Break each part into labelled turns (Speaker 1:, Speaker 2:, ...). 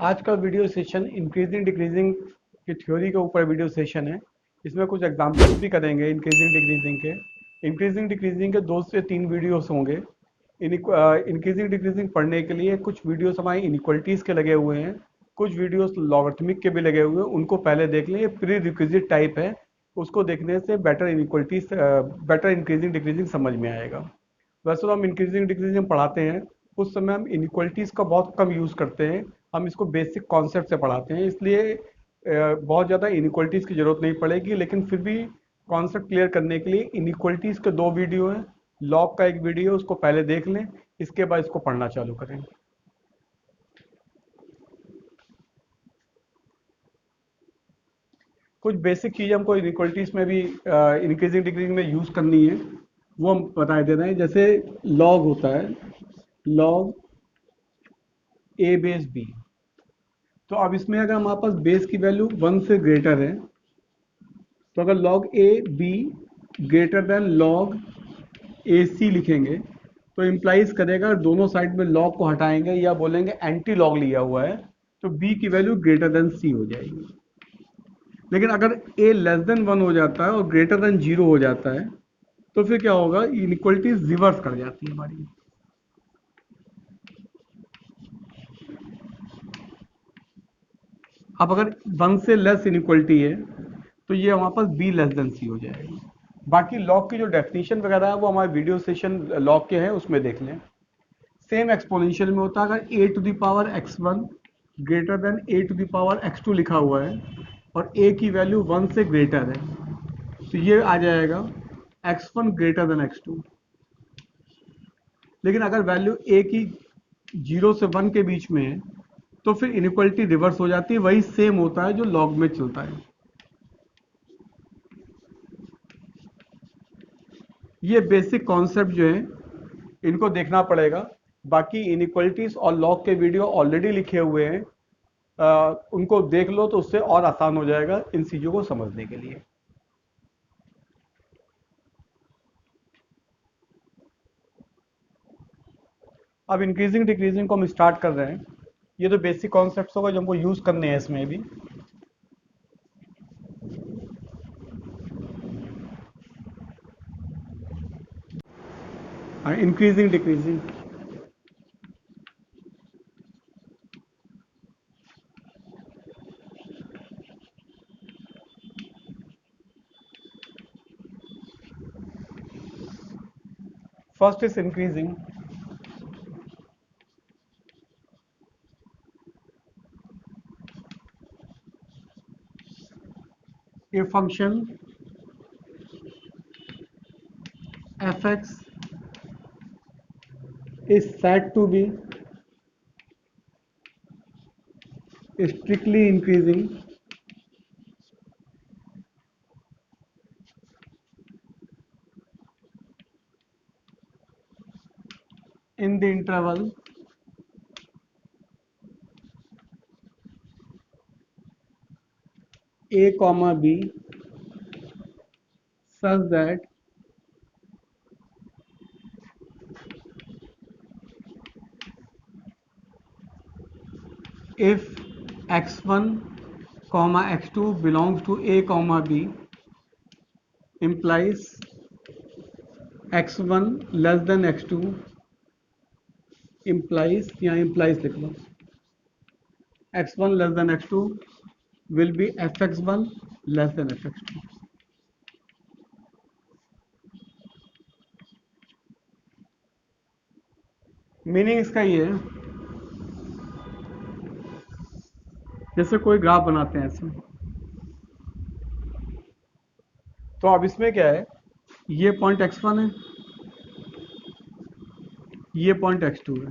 Speaker 1: आज का video session increasing decreasing की थ्योरी के ऊपर वीडियो सेशन है। इसमें कुछ एग्जांपल्स भी करेंगे इंक्रीजिंग डिक्रीजिंग के। इंक्रीजिंग डिक्रीजिंग के 2 से 3 वीडियोस होंगे। इंक्रीजिंग डिक्रीजिंग पढ़ने के लिए कुछ वीडियोस हमारे इनइक्वलिटीज़ के लगे हुए हैं, कुछ वीडियोस लॉगरिथमिक के भी लगे हुए हैं। उनको पहले देख लें, ये प्री रिक्विजिट टाइप है। उसको देखने से बेटर इंक्रीजिंग डिक्रीजिंग समझ में आएगा। वैसे तो हम इंक्रीजिंग डिक्रीजिंग पढ़ाते हैं, उस समय हम इनइक्वलिटीज़ का बहुत कम यूज़ करते हैं। हम इसको बेसिक कॉन्सेप्ट से पढ़ाते हैं, इसलिए बहुत ज़्यादा इनइक्वलिटीज़ की ज़रूरत नहीं पड़ेगी। लेकिन फिर भी कॉन्सेप्ट क्लियर करने के लिए इनइक्वलिटीज़ के 2 वीडियो हैं, लॉग का एक वीडियो, उसको पहले देख लें, इसके बाद इसको पढ़ना चालू करें। कुछ बेसिक चीज़ हमको इनइक्वलिटीज़ में भी इंक्रीजिंग डिक्रीजिंग में यूज़ करनी है, वो हम बता दे रहे हैं। जैसे लॉग होता है, लॉग ए बेस बी। तो अब इसमें अगर हमारे पास बेस की वैल्यू 1 से ग्रेटर है, तो अगर log A be greater than log ए सी लिखेंगे तो इम्प्लाइज करेगा दोनों साइड में log को हटाएंगे या बोलेंगे एंटी log लिया हुआ है, तो b की वैल्यू ग्रेटर देन सी हो जाएगी। लेकिन अगर a लेस देन 1 हो जाता है और ग्रेटर देन 0 हो जाता है, तो फिर क्या होगा, इनइक्वलिटीज रिवर्स कर जाती है हमारी। अब अगर 1 से लेस इनइक्वलिटी है, तो ये हमारे पास b लेस देन सी हो जाएगा। बाकी लॉग की जो डेफिनेशन वगैरह है वो हमारे वीडियो सेशन लॉग के हैं, उसमें देख लें। सेम एक्सपोनेंशियल में होता है, अगर A to the power x1 greater than A to the power x2 लिखा हुआ है और a की वैल्यू 1 से ग्रेटर है, तो ये आ जाएगा x1 ग्रेटर देन x2। लेकिन अगर वैल्यू a की 0 से 1 के बीच में है, तो फिर इनइक्वलिटी रिवर्स हो जाती है, वही सेम होता है जो लॉग में चलता है। ये बेसिक कॉन्सेप्ट जो है, इनको देखना पड़ेगा। बाकी इनइक्वलिटीज और लॉग के वीडियो ऑलरेडी लिखे हुए हैं, उनको देख लो तो उससे और आसान हो जाएगा इन चीज़ों को समझने के लिए। अब इंक्रीजिंग डिक्रीजिंग को हम स्टार्ट कर रहे हैं। ये तो बेसिक कॉन्सेप्ट्स होगा जो हमको यूज़ करने हैं इसमें भी। Increasing decreasing, first is increasing. A function F x is said to be strictly increasing in the interval a comma b such that if x1 comma x2 belongs to a comma b implies x1 less than x2 implies, यहाँ implies लिख लो, x1 less than x2 will be fx1 less than fx2। Meaning इसका ये है, जैसे कोई graph बनाते हैं ऐसे, तो अब इसमें क्या है, ये पॉइंट x1 है, ये पॉइंट x2 है,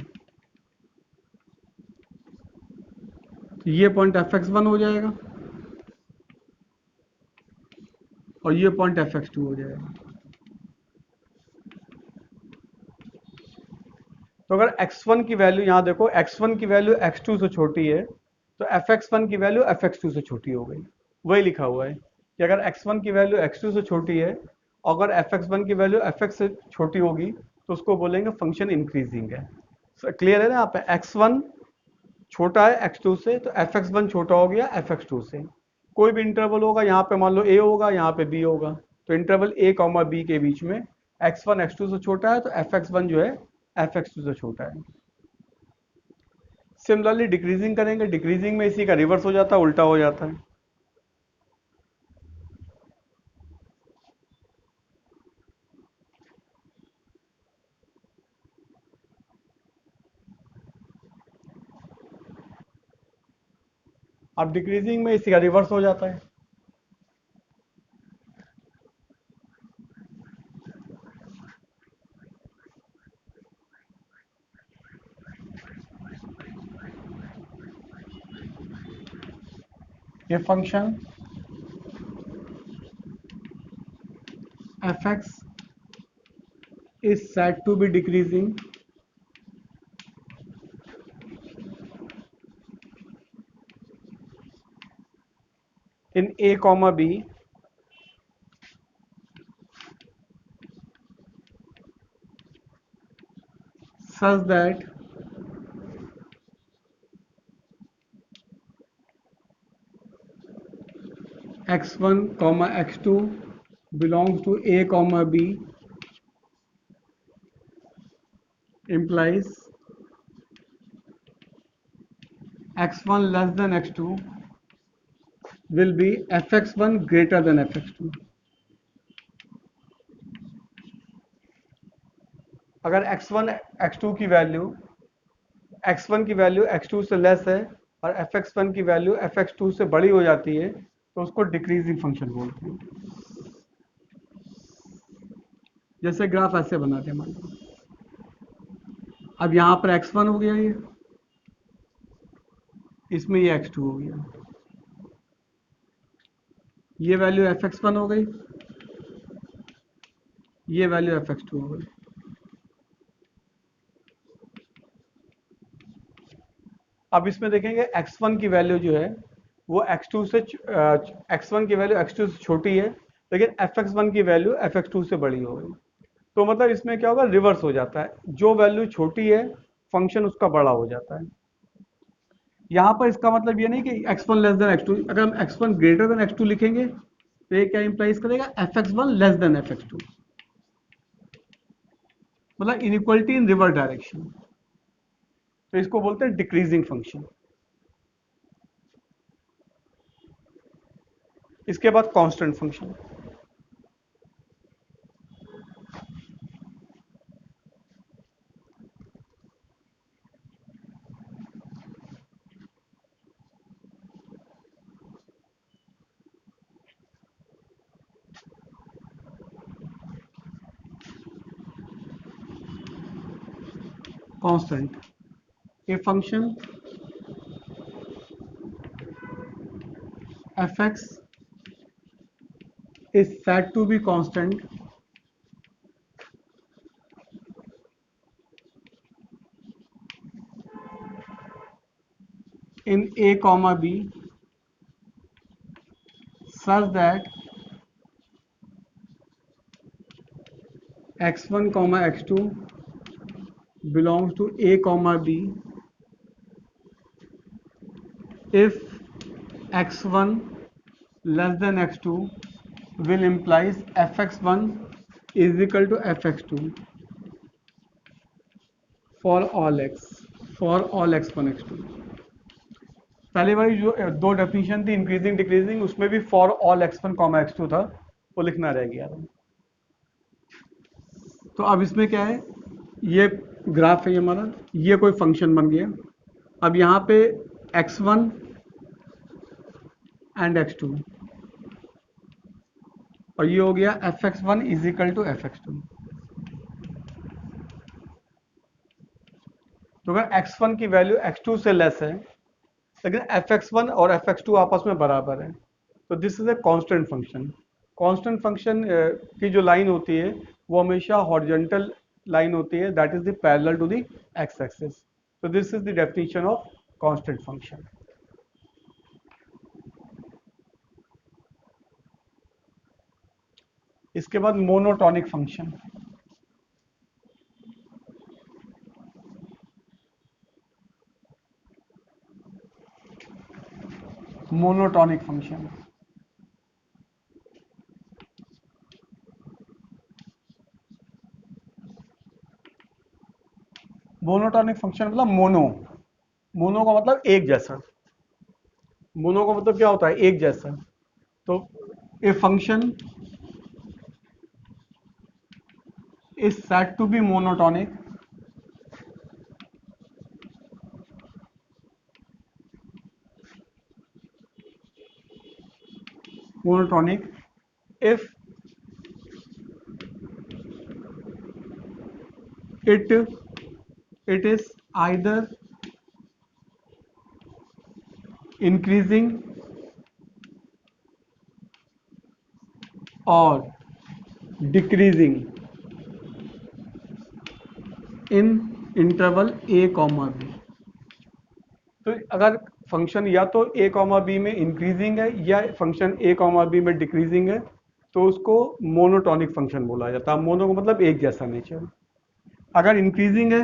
Speaker 1: तो ये पॉइंट fx1 हो जाएगा और ये पॉइंट fx2 हो जाएगा। तो अगर x1 की वैल्यू, यहाँ देखो x1 की वैल्यू x2 से छोटी है, तो fx1 की वैल्यू fx2 से छोटी हो गई। वही लिखा हुआ है कि अगर x1 की वैल्यू x2 से छोटी है, अगर fx1 की वैल्यू fx से छोटी होगी, तो उसको बोलेंगे फंक्शन इंक्रीजिंग है। क्लियर है ना? यहाँ पे x1 छोटा है x2 से, तो fx1 छोटा हो गया fx2 से। कोई भी इंटरवल होगा, यहाँ पे मान लो a होगा, यहाँ पे b होगा, तो इंटरवल a कॉमा b के बीच में x1 x2 से छोटा है, तो fx1 जो है fx2 से छोटा है। सिमिलरली डिक्रीजिंग करेंगे, डिक्रीजिंग में इसी का रिवर्स हो जाता है, उल्टा हो जाता है। अब डिक्रीजिंग में इसी का रिवर्स हो जाता है। ये function fx is said to be decreasing in a comma b such that x1 comma x2 belongs to a comma b implies x1 less than x2 will be fx1 greater than fx2। अगर x1 x2 की value x1 की value x2 से less है और fx1 की value fx2 से बड़ी हो जाती है, तो उसको डिक्रीजिंग फंक्शन बोलते हैं। जैसे ग्राफ ऐसे बनाते हैं मान लो, अब यहाँ पर x1 हो गया, ये इसमें ये x2 हो गया, ये वैल्यू fx1 हो गई, ये वैल्यू fx2 हो गई। अब इसमें देखेंगे x1 की वैल्यू जो है वो x2 से x1 की वैल्यू x2 से छोटी है, लेकिन fx1 की वैल्यू fx2 से बड़ी हो गई। तो मतलब इसमें क्या होगा, रिवर्स हो जाता है, जो वैल्यू छोटी है फंक्शन उसका बड़ा हो जाता है। यहाँ पर इसका मतलब ये नहीं कि x1 लेस देन x2, अगर हम x1 ग्रेटर देन x2 लिखेंगे तो ये क्या इंप्लाइज करेगा, fx1 लेस देन fx2, मतलब इनइक्वालिटी इन रिवर्स डायरेक्शन। तो इसको बोलते हैं डिक्रीजिंग फंक्शन। इसके बाद constant function. Constant, a function fx is said to be constant in a comma b such that x1 comma x2 belongs to a comma b if x1 less than x2 will implies fx1 is equal to fx2 for all x1 x2। पहले वाली जो दो definition थी increasing decreasing, उसमें भी for all x1 comma x2 था, वो लिखना रह गया था। तो अब इसमें क्या है, ये ग्राफ है ये हमारा, ये कोई फंक्शन बन गया। अब यहाँ पे x1 एंड x2 और ये हो गया fx1 is equal to fx2। तो अगर x1 की वैल्यू x2 से लेस है, लेकिन fx1 और fx2 आपस में बराबर है, तो this is a constant function. Constant function की जो लाइन होती है वो हमेशा हॉरिजॉन्टल लाइन होती है, that is the parallel to the x axis. so this is the definition of constant function। इसके बाद monotonic function. Monotonic function. Monotonic function मतलब मोनो का मतलब एक जैसा। मोनो का मतलब क्या होता है? एक जैसा। तो a function is said to be monotonic if it is either increasing or decreasing in interval a comma b। तो अगर फंक्शन या तो a कॉमा बी में इंक्रीजिंग है या फंक्शन a कॉमा बी में डिक्रीजिंग है तो उसको मोनोटॉनिक फंक्शन बोला जाता है। मोनो का मतलब एक जैसा नेचर। अगर इंक्रीजिंग है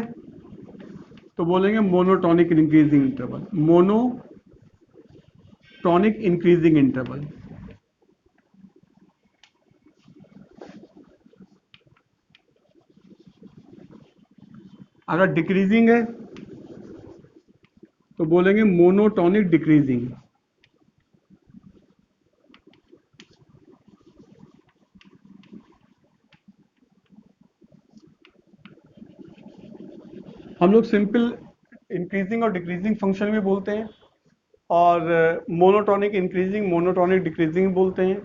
Speaker 1: तो बोलेंगे monotonic increasing interval, monotonic increasing interval. अगर डिक्रीजिंग है तो बोलेंगे मोनोटॉनिक डिक्रीजिंग। हम लोग सिंपल इंक्रीजिंग और डिक्रीजिंग फंक्शन भी बोलते हैं और मोनोटॉनिक इंक्रीजिंग मोनोटॉनिक डिक्रीजिंग बोलते हैं।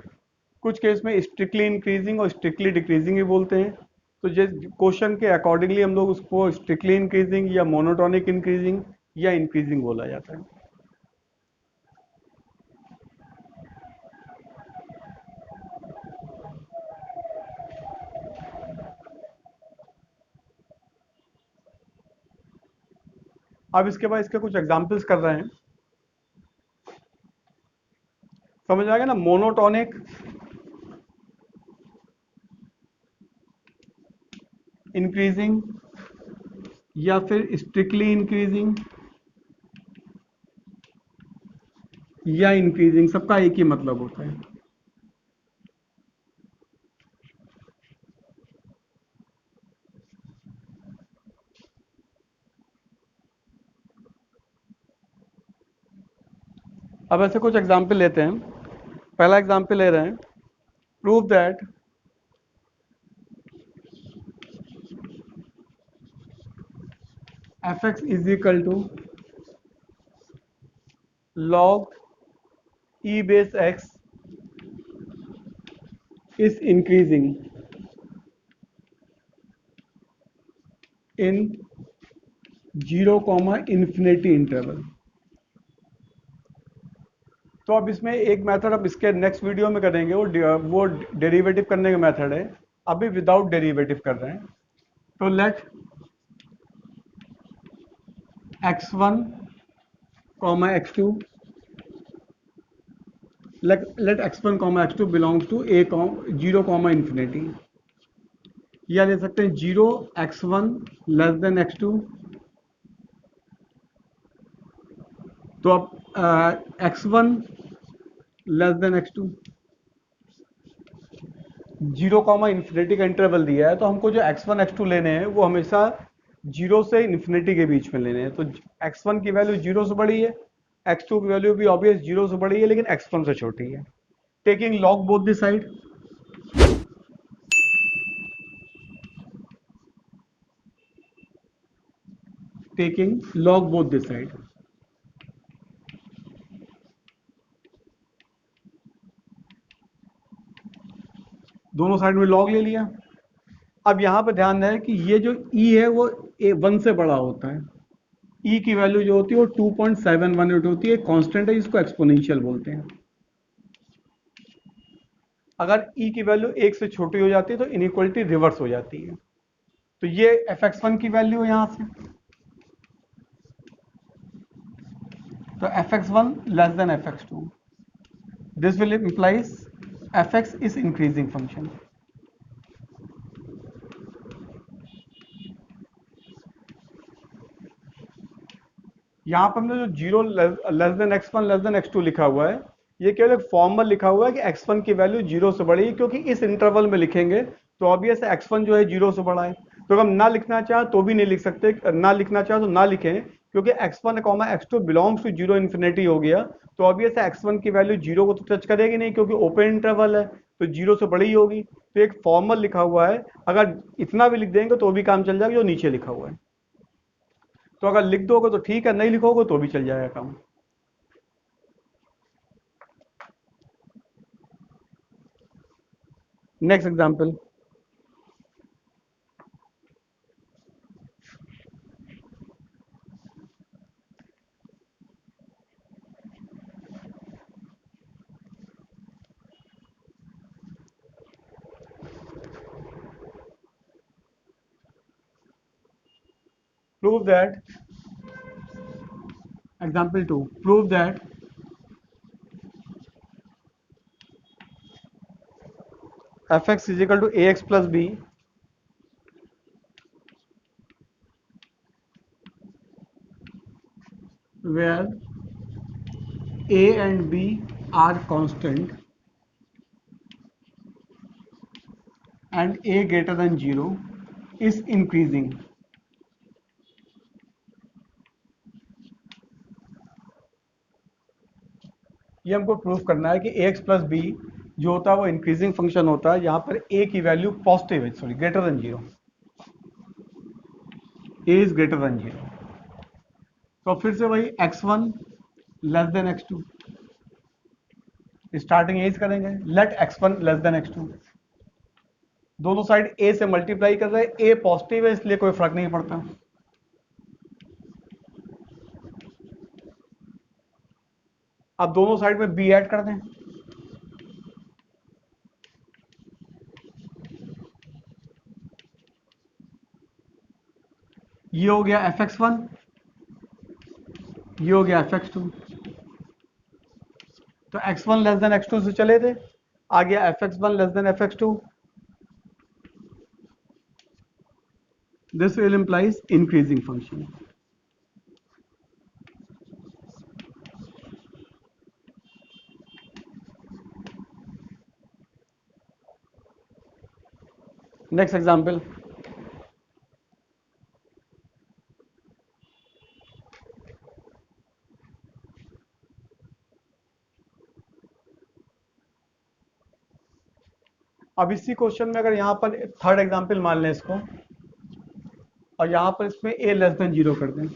Speaker 1: कुछ केस में स्ट्रिक्टली इंक्रीजिंग और स्ट्रिक्टली डिक्रीजिंग भी बोलते हैं। तो जिस क्वेश्चन के अकॉर्डिंगली हम लोग उसको स्ट्रिक्टली इंक्रीजिंग या मोनोटॉनिक इंक्रीजिंग या इंक्रीजिंग बोला जाता है। अब इसके बाद इसके कुछ एग्जाम्पल्स कर रहे हैं, समझ आ गया ना? मोनोटॉनिक, इंक्रीजिंग या फिर स्ट्रिक्टली इंक्रीजिंग या इंक्रीजिंग, सबका एक ही मतलब होता है। अब ऐसे कुछ एग्जाम्पल लेते हैं। पहला एग्जाम्पल ले रहे हैं, prove that fx is equal to log e base x is increasing in 0, infinity interval. तो अब इसमें एक मेथड अब इसके नेक्स्ट वीडियो में करेंगे, वो डेरिवेटिव करने का मेथड है। अभी विदाउट डेरिवेटिव कर रहे हैं। तो let x1 x2 let x1 x2 belongs to a 0 infinity, या ले सकते हैं 0 x1 लेस देन x2। तो अब x1 less than x2, 0 infinity का इंटरवल दिया है तो हमको जो x1 x2 लेने हैं वो हमेशा 0 से इन्फिनिटी के बीच में लेने हैं। तो x1 की वैल्यू 0 से बड़ी है, x2 की वैल्यू भी ऑब्वियस 0 से बड़ी है लेकिन x1 से छोटी है। Taking log both the side, taking log both the side, दोनों साइड में लॉग ले लिया। अब यहां पर ध्यान दें कि ये जो e है वो 1 से बड़ा होता है। e की वैल्यू जो होती है वो 2.718 होती है, कांस्टेंट है, इसको एक्सपोनेंशियल बोलते हैं। अगर e की वैल्यू 1 से छोटी हो जाती है तो इनइक्वालिटी रिवर्स हो जाती है। तो ये fx1 की वैल्यू है यहां से, तो fx1 less than fx2, this will implies fx is increasing function. यहाँ पर हमने जो zero less than x1 less than x2 लिखा हुआ है, ये केवल एक फॉर्मल लिखा हुआ है कि x1 की वैल्यू जीरो से बड़ी, क्योंकि इस इंटरवल में लिखेंगे तो ऑब्वियस है x1 जो है जीरो से बड़ा है। तो अगर हम ना लिखना चाहे तो भी नहीं लिख सकते, ना लिखना चाहे तो ना लिखें, क्योंकि x1 x2 belongs to zero infinity हो गया, तो ऑब्वियस है x1 की वैल्यू जीरो को तो टच करेगी नहीं, क्योंकि ओपन इंटरवल है तो जीरो से बड़ी ही होगी। तो एक फॉर्मल लिखा हुआ है, अगर इतना भी लिख देंगे तो भी काम चल जाएगा जो नीचे लिखा हुआ है। तो अगर लिख दोगे तो ठीक है, नहीं लिखोगे तो भी चल जाएगा काम। Next example, prove that example 2, prove that fx is equal to ax plus b where a and b are constant and a greater than 0 is increasing. ये हमको प्रूफ करना है कि ax प्लस बी जो होता है वो इंक्रीजिंग फंक्शन होता है, यहाँ पर a की वैल्यू पॉजिटिव है, sorry greater than 0, a is greater than 0। तो फिर से वही x1 less than x2, starting as करेंगे, let x1 less than x2, दोनों साइड a से मल्टीप्लाई कर रहे हैं, a पॉजिटिव है इसलिए कोई फर्क नहीं पड़ता। अब दोनों साइड में b ऐड कर दें, ये हो गया fx1, ये हो गया fx2। तो x1 लेस देन x2 से चले थे, आ गया fx1 less than fx2, this will implies increasing function. Next example, अब इसी क्वेश्चन में अगर यहाँ पर थर्ड एग्जाम्पल मान लें इसको, और यहाँ पर इसमें a लेस देन 0 कर दें,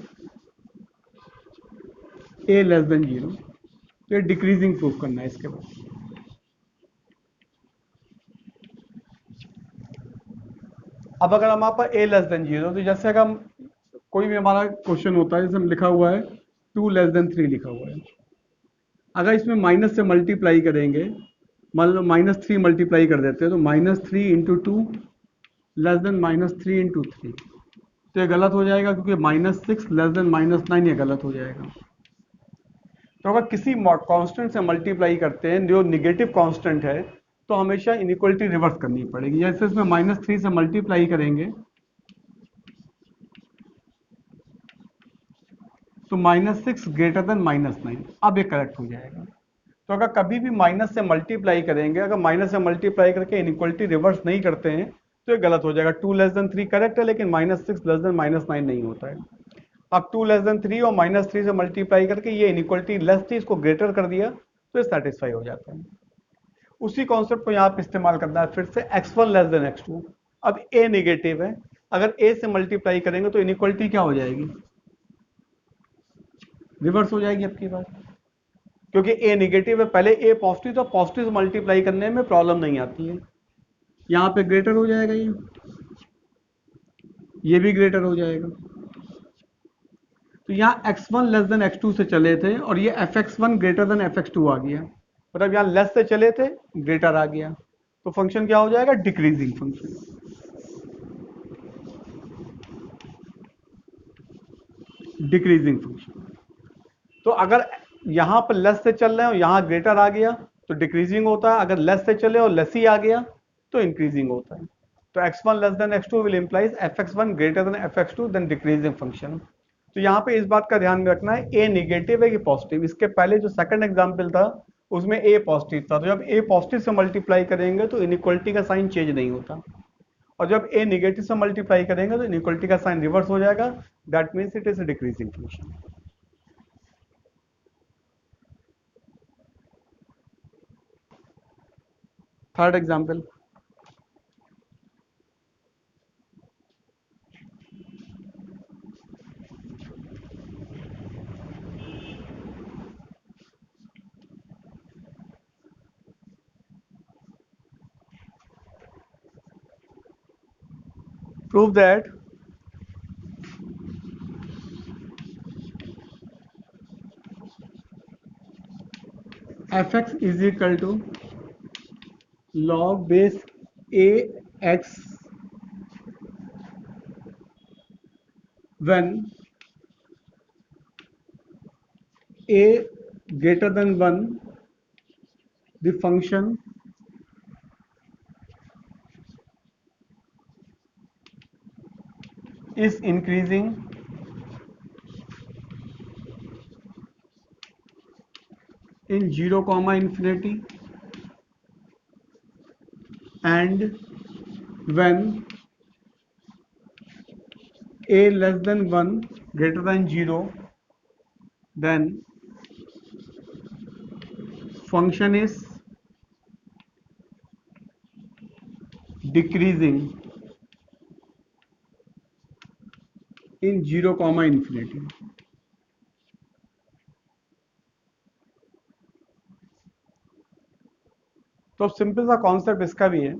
Speaker 1: a लेस देन 0, तो ये डिक्रीजिंग प्रूफ करना है इसके बाद। अब अगर हम यहाँ पर a लेस देन 0, तो जैसे अगर हम कोई भी हमारा क्वेश्चन होता है, जैसे हम लिखा हुआ है 2 लेस देन 3 लिखा हुआ है, अगर इसमें माइनस से मल्टीप्लाई करेंगे, मान लो -3 मल्टीप्लाई कर देते हैं, तो -3 इंटू 2 लेस देन -3 इंटू 3, तो ये गलत हो जाएगा, क्योंकि -6 लेस देन -9 ये गलत हो जाएगा। तो अगर किसी कांस्टेंट से मल्टीप्लाई करते हैं जो निगेटिव कांस्टेंट है, तो हमेशा इनइक्वलिटी रिवर्स करनी पड़ेगी। जैसे इसमें -3 से मल्टीप्लाई करेंगे तो -6 ग्रेटर देन -9, अब ये करेक्ट हो जाएगा। तो अगर कभी भी माइनस से मल्टीप्लाई करेंगे, अगर माइनस से मल्टीप्लाई करके इनइक्वलिटी रिवर्स नहीं करते हैं तो ये गलत हो जाएगा। 2 लेस देन 3 करेक्ट है, लेकिन -6 लेस देन -9 नहीं होता है। अब 2 लेस देन 3 और -3 से मल्टीप्लाई करके ये इनइक्वलिटी लेस थी, इसको ग्रेटर कर दिया, तो ये सेटिस्फाई हो जाता है। उसी कॉन्सेप्ट को यहाँ पे इस्तेमाल करना है फिर से, x1 लेस देन x2। अब a नेगेटिव है, अगर a से मल्टीप्लाई करेंगे तो इनइक्वलिटी क्या हो जाएगी, रिवर्स हो जाएगी आपकी बात, क्योंकि a नेगेटिव है, पहले a पॉजिटिव, तो पॉजिटिव से मल्टीप्लाई करने में प्रॉब्लम नहीं आती है। यहाँ पे ग्रेटर हो जाएगा, ये भी ग्रेटर हो जाएगा। तो यहाँ x1 लेस देन x2 से चले थे और ये fx1 ग्रेटर देन fx2 आ गया, मतलब यहाँ लेस से चले थे, ग्रेटर आ गया, तो फंक्शन क्या हो जाएगा, डिक्रीजिंग फंक्शन। Decreasing function. तो अगर यहाँ पर लेस से चल रहे हैं और यहाँ ग्रेटर आ गया तो डिक्रीजिंग होता है, अगर लेस से चले और लेस ही आ गया तो इंक्रीजिंग होता है। तो x1 less than x2 will implies fx1 greater than fx2 then decreasing function. तो यहाँ पे इस बात का ध्यान रखना है ए निगेटिव है कि पॉजिटिव। इसके पहले जो सेकंड एग्जाम्पल था उसमें ए पॉजिटिव था, तो जब ए पॉजिटिव से मल्टीप्लाई करेंगे तो इनइक्वलिटी का साइन चेंज नहीं होता, और जब ए निगेटिव से मल्टीप्लाई करेंगे तो इनइक्वलिटी का साइन रिवर्स हो जाएगा। That means it is a decreasing function. Third example, prove that fx is equal to log base ax when a greater than 1, the function is increasing in 0, infinity, and when a less than 1 greater than 0, then function is decreasing in 0, infinity. तो simple सा concept इसका भी है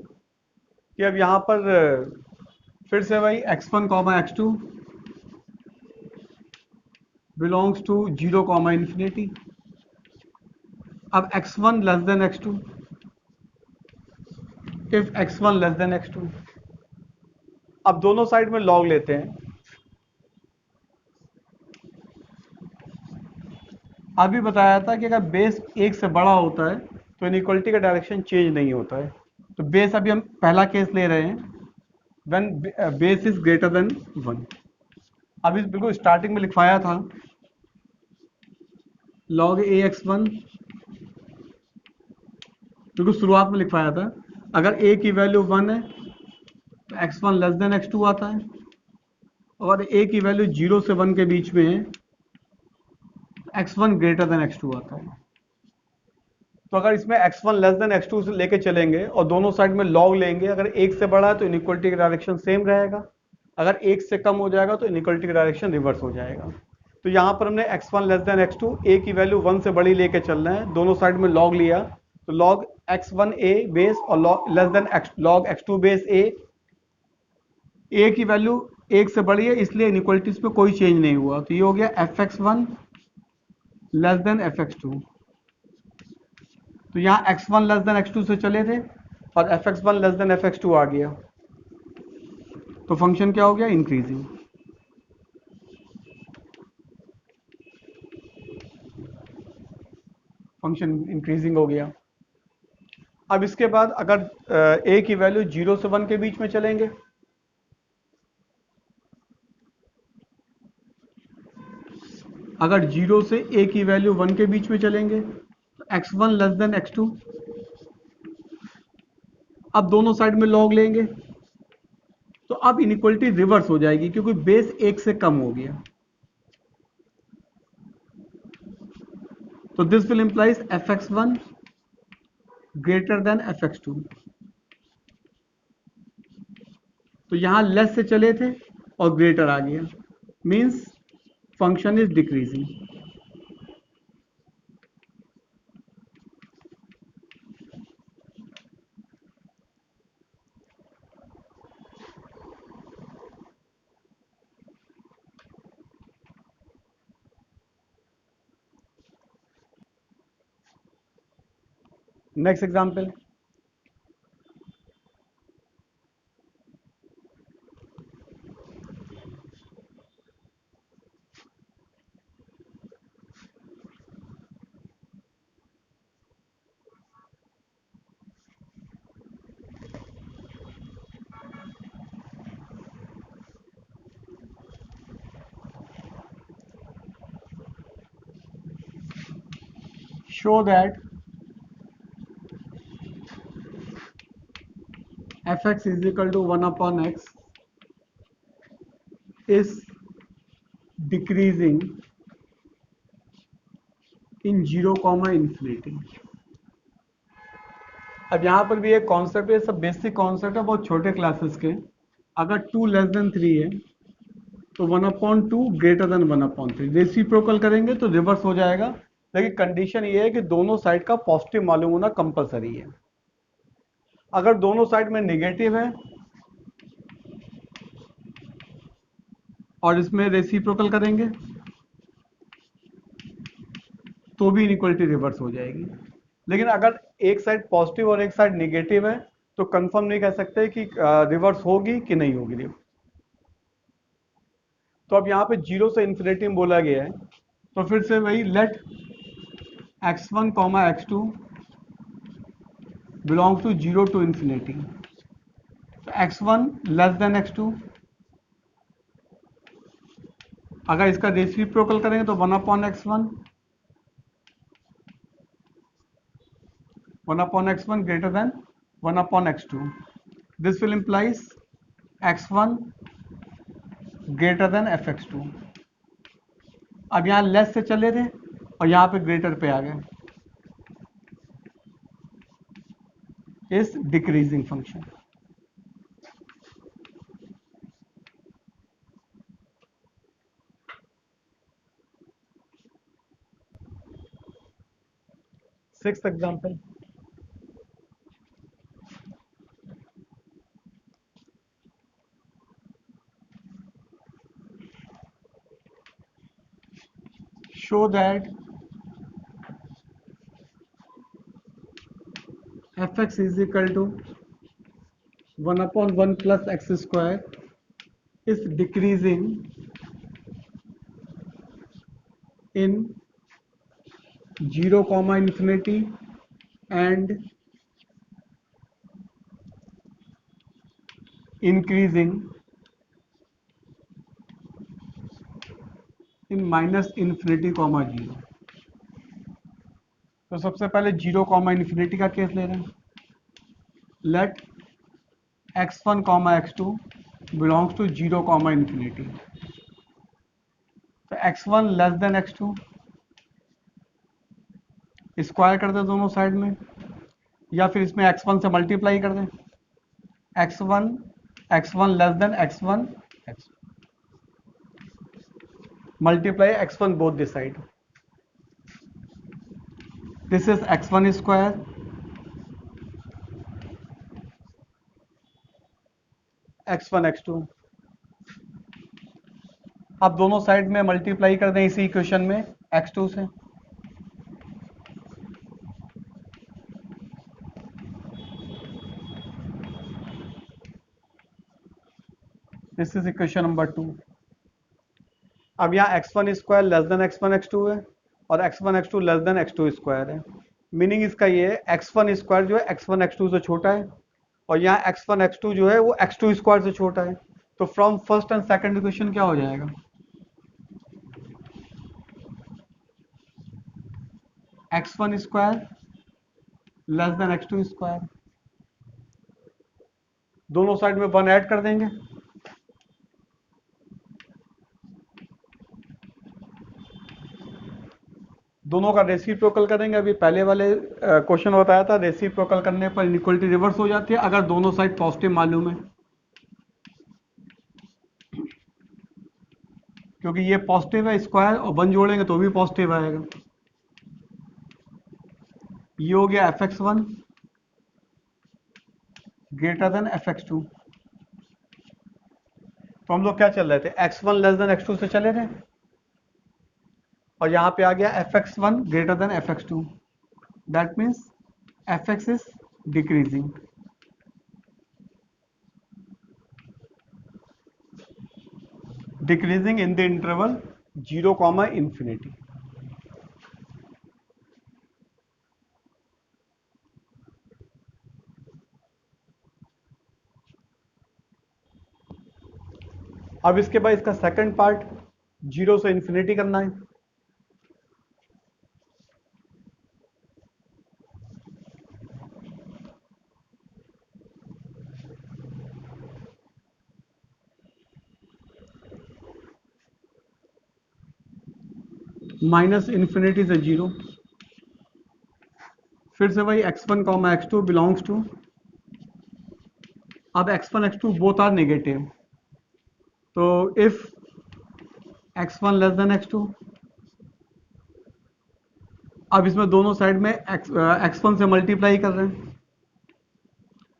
Speaker 1: कि अब यहाँ पर फिर से भाई x1, x2 belongs to 0, infinity. अब x1 less than x2, if x1 less than x2, अब दोनों साइड में लॉग लेते हैं। अभी बताया था कि अगर बेस एक से बड़ा होता है तो इनइक्वलिटी का डायरेक्शन चेंज नहीं होता है। तो बेस अभी हम पहला केस ले रहे हैं, when base is greater then 1। अभी बिल्कुल स्टार्टिंग में लिखवाया था log ax1, बिल्कुल शुरुआत में लिखवाया था अगर a की वैल्यू 1 है तो x1 लेस देन x2 आता है, और a की वैल्यू 0 से 1 के बीच में है तो x1 ग्रेटर देन x2 आता है। तो अगर इसमें x1 लेस देन x2 से लेके चलेंगे और दोनों साइड में log लेंगे, अगर एक से बड़ा है तो इनइक्वलिटी का डायरेक्शन सेम रहेगा, अगर एक से कम हो जाएगा तो इनइक्वलिटी का डायरेक्शन रिवर्स हो जाएगा। तो यहाँ पर हमने x1 less than x2, a की वैल्यू 1 से बड़ी लेके चलना है, दोनों साइड में log लिया तो log x1 a बेस और less than log x2 base a की वैल्यू एक से बड़ी है इसलिए इनइक्वलिटीज पे कोई चेंज नहीं हुआ, तो ये हो गया fx1 लेस देन fx2। तो यहाँ x1 लेस देन x2 से चले थे और fx1 लेस देन fx2 आ गया, तो फंक्शन क्या हो गया, इंक्रीजिंग। फंक्शन इंक्रीजिंग हो गया। अब इसके बाद अगर a की वैल्यू 0 से 1 के बीच में चलेंगे, अगर 0 से a की वैल्यू 1 के बीच में चलेंगे तो x1 लेस देन x2, अब दोनों साइड में log लेंगे तो अब इनइक्वलिटी रिवर्स हो जाएगी क्योंकि बेस एक से कम हो गया। तो this will implies fx1 greater than fx2। तो यहां लेस से चले थे और ग्रेटर आ गया, means function is decreasing. Next example, show that fx is equal to 1 upon x is decreasing in 0, inफिनिटी। अब यहाँ पर भी एक कॉन्सेप्ट है, सब बेसिक कॉन्सेप्ट है, बहुत छोटे क्लासेस के। अगर 2 लेस देन 3 है तो 1/2 ग्रेटर देन 1/3, रेसिप्रोकल करेंगे तो रिवर्स हो जाएगा, लेकिन कंडीशन ये है कि दोनों साइड का पॉजिटिव मालूम होना कंपलसरी है। अगर दोनों साइड में नेगेटिव है और इसमें रेसिप्रोकल करेंगे तो भी इनइक्वालिटी रिवर्स हो जाएगी। लेकिन अगर एक साइड पॉजिटिव और एक साइड नेगेटिव है तो कंफर्म नहीं कह सकते कि रिवर्स होगी कि नहीं होगी। तो अब यहाँ पे 0 से इन्फिनिटी में बोला गया है, तो फिर से वही let x1, x2 belongs to 0 to infinity. x1 less than x2, अगर इसका रेसिप्रोकल करेंगे तो 1/x1, 1/x1 greater than 1/x2. This will implies x1 greater than fx2। अब यहाँ लेस से चले थे और यहाँ पे ग्रेटर पे आ गए, इस decreasing function. Sixth example. Show that fx is equal to 1/1 plus x square is decreasing in 0, infinity and increasing in minus infinity, 0। तो सबसे पहले 0, इन्फिनिटी का केस ले रहे हैं। Let x1, x2 belongs to 0, infinity. तो x1 less than x2, square कर दें दोनों साइड में, या फिर इसमें x1 से मल्टीप्लाई कर दें। x1 less then x1, multiply x1 both this side. This is x1 square x1 x2। अब दोनों साइड में मल्टीप्लाई कर दें इसी इक्वेशन में x2 से। This is equation number 2। अब यहाँ x1 square less than x1 x2 है और x1 x2 less than x2 square है। मीनिंग इसका ये है x1 स्क्वायर जो है x1 x2 से छोटा है और यहाँ x1 x2 जो है वो x2 स्क्वायर से छोटा है। तो from first and second equation क्या हो जाएगा? x1 square less than x2 square. दोनों साइड में 1 ऐड कर देंगे, दोनों का रेसिप्रोकल करेंगे। अभी पहले वाले क्वेश्चन बताया था, रेसिप्रोकल करने पर इनइक्वालिटी रिवर्स हो जाती है अगर दोनों साइड पॉजिटिव मालूम है, क्योंकि ये पॉजिटिव है स्क्वायर और 1 जोड़ेंगे तो भी पॉजिटिव आएगा। ये हो गया fx1 ग्रेटर देन fx2। तो हम लोग क्या चल रहे थे, x1 लेस देन x2 से चले थे और यहां पे आ गया fx1 greater than fx2। That means fx is decreasing. Decreasing in the interval 0, infinity. अब इसके बाद इसका सेकंड पार्ट 0 से इन्फिनिटी करना है। माइनस इन्फिनिटी से 0, फिर से वही x1 comma x2 belongs to, अब x1 x2 both are negative, तो if x1 less than x2, अब इसमें दोनों साइड में x1 से मल्टीप्लाई कर रहे हैं,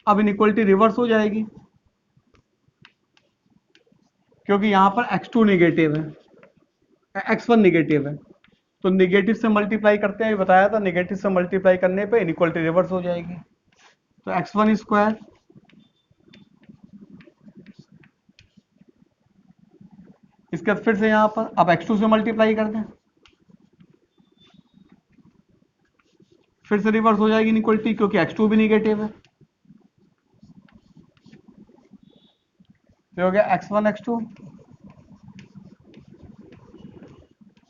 Speaker 1: अब इनइक्वलिटी रिवर्स हो जाएगी क्योंकि यहाँ पर x2 नेगेटिव है, x1 नेगेटिव है, तो नेगेटिव से मल्टीप्लाई करते हैं, बताया था नेगेटिव से मल्टीप्लाई करने पे इनइक्वलिटी रिवर्स हो जाएगी, तो x1 स्क्वायर इसके बाद फिर से यहाँ पर अब x2 से मल्टीप्लाई कर दें, फिर से रिवर्स हो जाएगी इनइक्वलिटी क्योंकि x2 भी नेगेटिव है, तो हो गया x1 x2,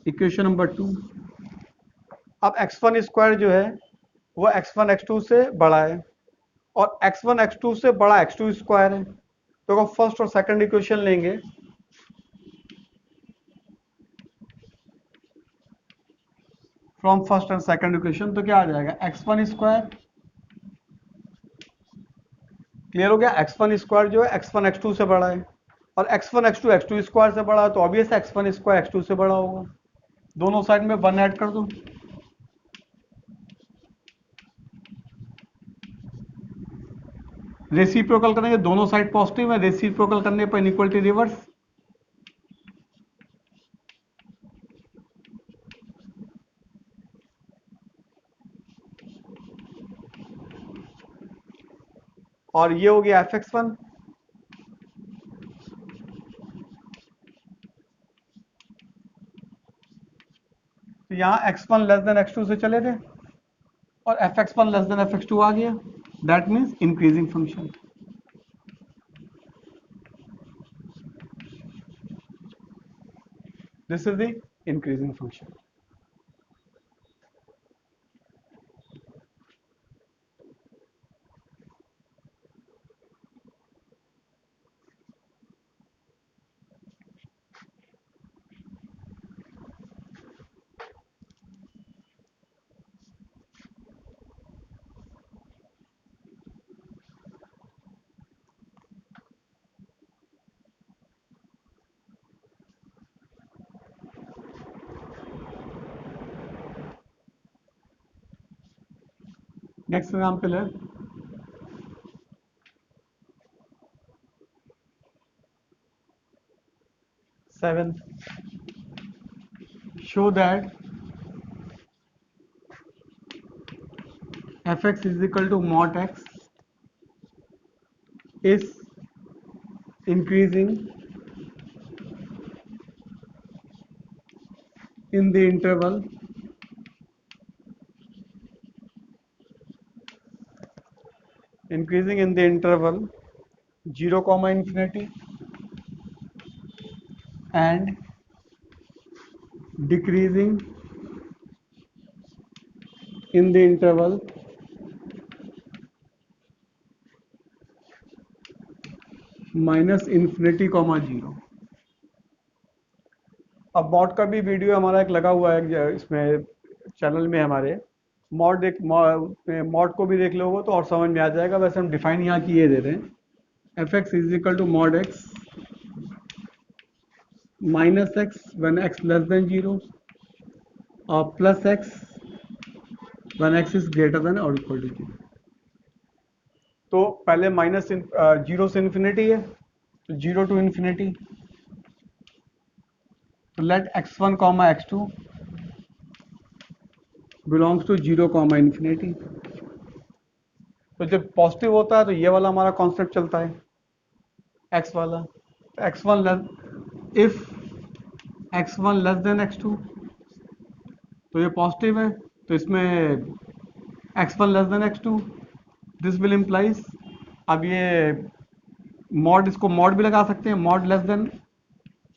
Speaker 1: इक्वेशन नंबर 2। अब x1 स्क्वायर जो है वो x1 x2 से बड़ा है और x1 x2 से बड़ा x2 स्क्वायर है, तो अगर फर्स्ट और सेकंड इक्वेशन लेंगे from first and second equation तो क्या आ जाएगा x1 स्क्वायर, क्लियर हो गया, x1 स्क्वायर जो है x1 x2 से बड़ा है और x1 x2 x2 स्क्वायर से बड़ा है, तो ऑब्वियस x1 स्क्वायर x2 से बड़ा होगा, दोनों साइड में 1 ऐड कर दो, रेसिप्रोकल करेंगे, दोनों साइड पॉजिटिव है, रेसिप्रोकल करने पर इनइक्वलिटी रिवर्स, और ये हो गया fx1, तो यहाँ x1 लेस देन x2 से चले थे और fx1 लेस देन fx2 आ गया, that means increasing function. This is the increasing function. Next example है 7, show that fx is equal to mod x is increasing in the interval increasing in the interval 0 comma infinity and decreasing in the interval minus infinity comma 0। अब mod का भी video हमारा एक लगा हुआ है इसमें चैनल में हमारे, मॉड को भी देख लोगे तो और समझ में आ जाएगा। वैसे हम डिफाइन यहाँ की ये दे रहे हैं, f x is equal to mod x minus x one x less than 0 और plus x one x is greater than और इक्वल टू 0। तो पहले माइनस 0 से इन्फिनिटी है, तो 0 टू इन्फिनिटी, तो let x1 comma x2 belongs to 0 comma infinity. तो जब पॉजिटिव होता है तो ये वाला हमारा कॉन्सेप्ट चलता है x वाला, तो x1 if x1 less than x2 तो ये पॉजिटिव है, तो इसमें x1 less than x2 this will implies, अब ये मॉड, इसको मॉड भी लगा सकते हैं, mod less than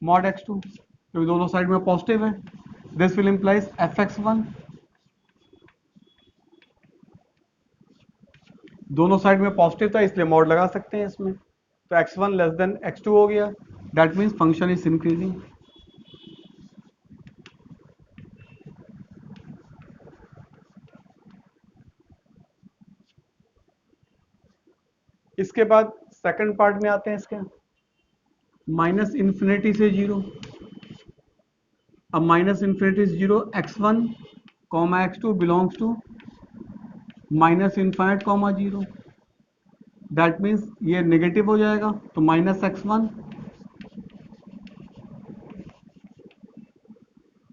Speaker 1: mod x2 क्योंकि दोनों साइड में पॉजिटिव है, दिस विल इम्प्लाइज fx1, दोनों साइड में पॉजिटिव था इसलिए मॉड लगा सकते हैं इसमें, तो x1 लेस देन x2 हो गया, that means function is increasing. इसके बाद सेकंड पार्ट में आते हैं इसके, माइनस इन्फिनिटी से जीरो। अब माइनस इन्फिनिटी से zero, x1 comma x2 belongs to minus infinite comma zero. That means ये नेगेटिव हो जाएगा, तो माइनस x1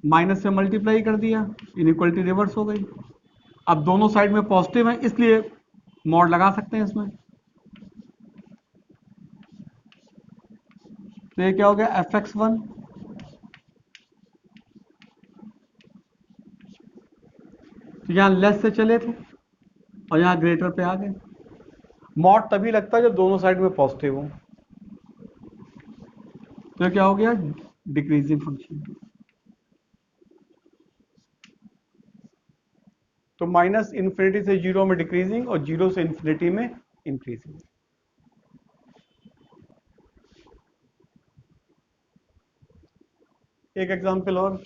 Speaker 1: माइनस से मल्टीप्लाई कर दिया, इनइक्वलिटी रिवर्स हो गई। अब दोनों साइड में पॉजिटिव है, इसलिए मॉड लगा सकते हैं इसमें। तो ये क्या हो गया, fx1 तो यहां लेस से चले थे और यहां ग्रेटर पे आ गए। मॉड तभी लगता है जब दोनों साइड में पॉजिटिव हो। तो क्या हो गया, डिक्रीजिंग फंक्शन। तो माइनस इन्फिनिटी से जीरो में डिक्रीजिंग और जीरो से इन्फिनिटी में इंक्रीजिंग। एक एग्जांपल और,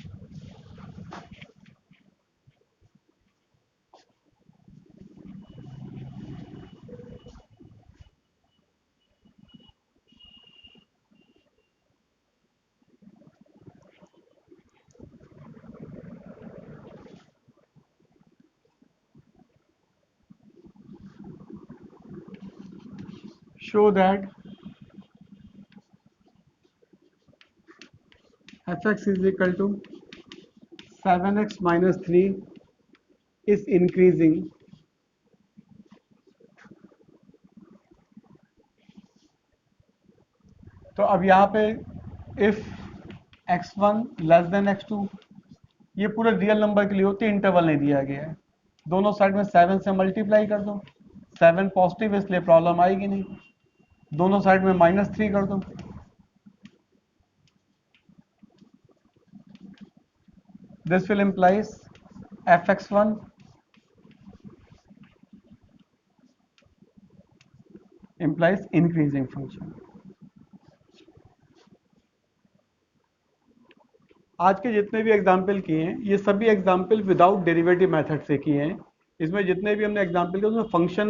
Speaker 1: show that fx is equal to 7x minus 3 is increasing तो अब यहाँ पे if x1 less than x2, ये पूरे रियल नंबर के लिए होती है, इंटरवल नहीं दिया गया है। दोनों साइड में 7 से मल्टीप्लाई कर दो, 7 पॉजिटिव है इसलिए प्रॉब्लम आएगी नहीं। दोनों साइड में -3 कर दो, this will implies fx1 implies increasing function। आज के जितने भी एग्जाम्पल किए हैं ये सभी एग्जाम्पल विदाउट डेरिवेटिव मेथड से किए हैं। इसमें जितने भी हमने एग्जाम्पल किए उसमें function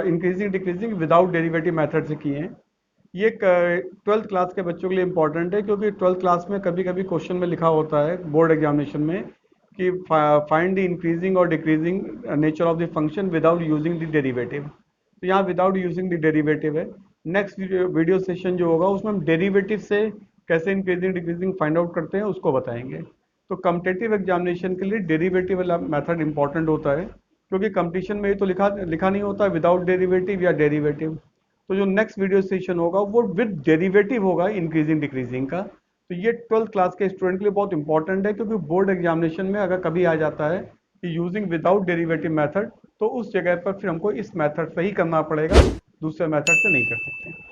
Speaker 1: increasing decreasing without derivative method से किए हैं। ये 12th क्लास के बच्चों के लिए इंपॉर्टेंट है, क्योंकि 12th क्लास में कभी कभी क्वेश्चन में लिखा होता है बोर्ड एग्जामिनेशन में कि फाइंड द इंक्रीजिंग और decreasing nature of the function without using the derivative. तो यहाँ विदाउट यूजिंग द डेरिवेटिव है। नेक्स्ट वीडियो सेशन जो होगा उसमें हम डेरिवेटिव से कैसे इंक्रीजिंग डिक्रीजिंग फाइंड आउट करते हैं उसको बताएंगे। तो कॉम्पिटिटिव एग्जामिनेशन के लिए डेरिवेटिव वाला मेथड इंपॉर्टेंट होता है, क्योंकि कंपटीशन में ये तो लिखा नहीं होता विदाउट डेरिवेटिव या डेरिवेटिव। तो जो नेक्स्ट वीडियो सेशन होगा वो विद डेरिवेटिव होगा इंक्रीजिंग डिक्रीजिंग का। तो ये 12th क्लास के स्टूडेंट के लिए बहुत इंपॉर्टेंट है, क्योंकि बोर्ड एग्जामिनेशन में अगर कभी आ जाता है कि यूजिंग विदाउट डेरिवेटिव मेथड, तो उस जगह पर फिर हमको इस मेथड से ही करना पड़ेगा, दूसरे मेथड से नहीं कर सकते।